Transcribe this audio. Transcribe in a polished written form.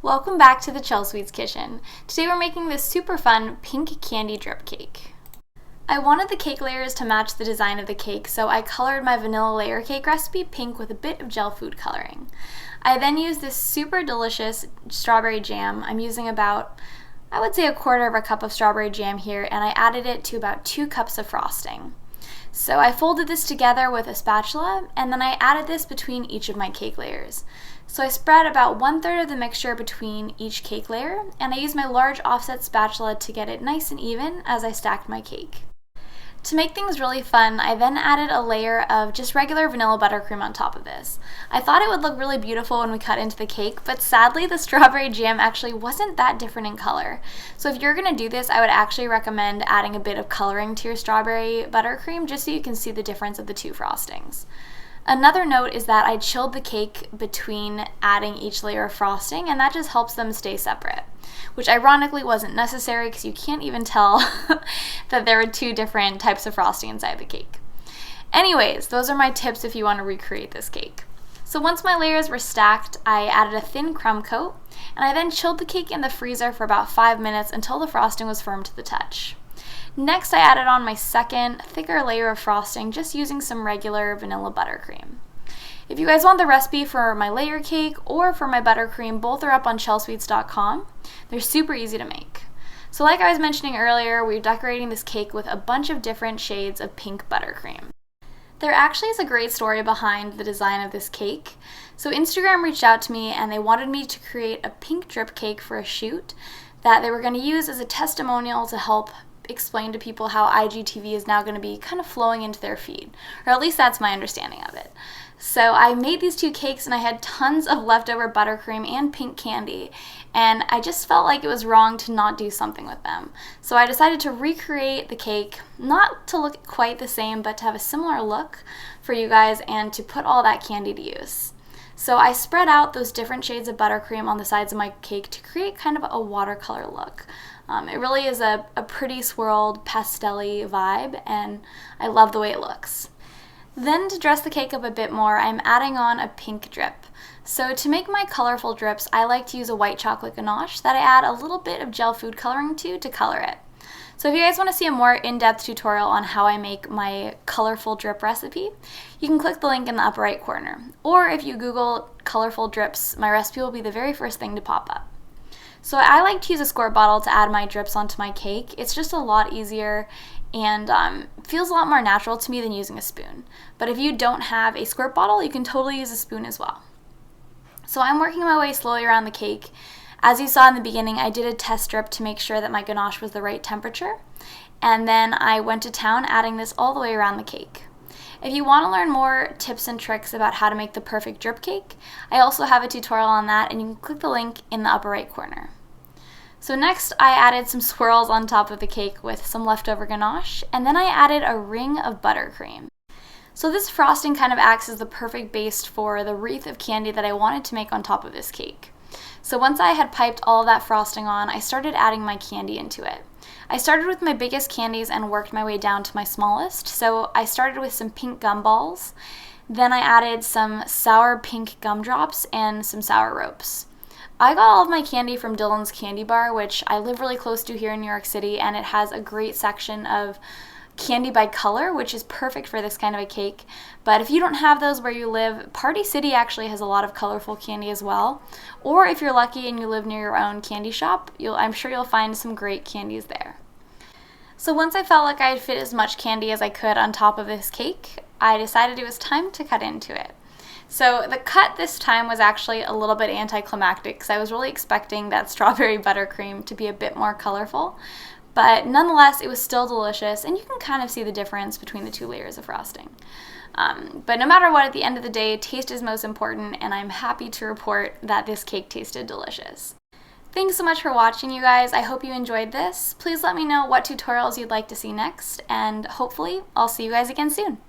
Welcome back to the Chelsweets kitchen. Today we're making this super fun pink candy drip cake. I wanted the cake layers to match the design of the cake, so I colored my vanilla layer cake recipe pink with a bit of gel food coloring. I then used this super delicious strawberry jam. I'm using about, I would say, a quarter of a cup of strawberry jam here, and I added it to about 2 cups of frosting. So I folded this together with a spatula, and then I added this between each of my cake layers. So I spread about 1/3 of the mixture between each cake layer, and I used my large offset spatula to get it nice and even as I stacked my cake. To make things really fun, I then added a layer of just regular vanilla buttercream on top of this. I thought it would look really beautiful when we cut into the cake, but sadly the strawberry jam actually wasn't that different in color. So if you're going to do this, I would actually recommend adding a bit of coloring to your strawberry buttercream just so you can see the difference of the two frostings. Another note is that I chilled the cake between adding each layer of frosting, and that just helps them stay separate, which ironically wasn't necessary because you can't even tell that there were 2 different types of frosting inside the cake. Anyways, those are my tips if you want to recreate this cake. So once my layers were stacked, I added a thin crumb coat, and I then chilled the cake in the freezer for about 5 minutes until the frosting was firm to the touch. Next, I added on my second, thicker layer of frosting, just using some regular vanilla buttercream. If you guys want the recipe for my layer cake or for my buttercream, both are up on Chelsweets.com. They're super easy to make. So like I was mentioning earlier, we're decorating this cake with a bunch of different shades of pink buttercream. There actually is a great story behind the design of this cake. So Instagram reached out to me and they wanted me to create a pink drip cake for a shoot that they were going to use as a testimonial to help explain to people how IGTV is now going to be kind of flowing into their feed, or at least that's my understanding of it. So I made these 2 cakes and I had tons of leftover buttercream and pink candy, and I just felt like it was wrong to not do something with them. So I decided to recreate the cake, not to look quite the same, but to have a similar look for you guys and to put all that candy to use. So I spread out those different shades of buttercream on the sides of my cake to create kind of a watercolor look. It really is a pretty swirled pastel-y vibe, and I love the way it looks. Then to dress the cake up a bit more, I'm adding on a pink drip. So to make my colorful drips, I like to use a white chocolate ganache that I add a little bit of gel food coloring to color it. So if you guys want to see a more in-depth tutorial on how I make my colorful drip recipe, you can click the link in the upper right corner. Or if you Google colorful drips, my recipe will be the very first thing to pop up. So I like to use a squirt bottle to add my drips onto my cake. It's just a lot easier and feels a lot more natural to me than using a spoon. But if you don't have a squirt bottle, you can totally use a spoon as well. So I'm working my way slowly around the cake. As you saw in the beginning, I did a test drip to make sure that my ganache was the right temperature. And then I went to town adding this all the way around the cake. If you want to learn more tips and tricks about how to make the perfect drip cake, I also have a tutorial on that, and you can click the link in the upper right corner. So next I added some swirls on top of the cake with some leftover ganache, and then I added a ring of buttercream. So this frosting kind of acts as the perfect base for the wreath of candy that I wanted to make on top of this cake. So once I had piped all of that frosting on, I started adding my candy into it. I started with my biggest candies and worked my way down to my smallest. So I started with some pink gumballs, then I added some sour pink gumdrops and some sour ropes. I got all of my candy from Dylan's Candy Bar, which I live really close to here in New York City, and it has a great section of candy by color, which is perfect for this kind of a cake. But if you don't have those where you live, Party City actually has a lot of colorful candy as well. Or if you're lucky and you live near your own candy shop, I'm sure you'll find some great candies there. So once I felt like I had fit as much candy as I could on top of this cake, I decided it was time to cut into it. So the cut this time was actually a little bit anticlimactic because I was really expecting that strawberry buttercream to be a bit more colorful. But nonetheless, it was still delicious, and you can kind of see the difference between the 2 layers of frosting. But no matter what, at the end of the day, taste is most important, and I'm happy to report that this cake tasted delicious. Thanks so much for watching, you guys. I hope you enjoyed this. Please let me know what tutorials you'd like to see next, and hopefully I'll see you guys again soon.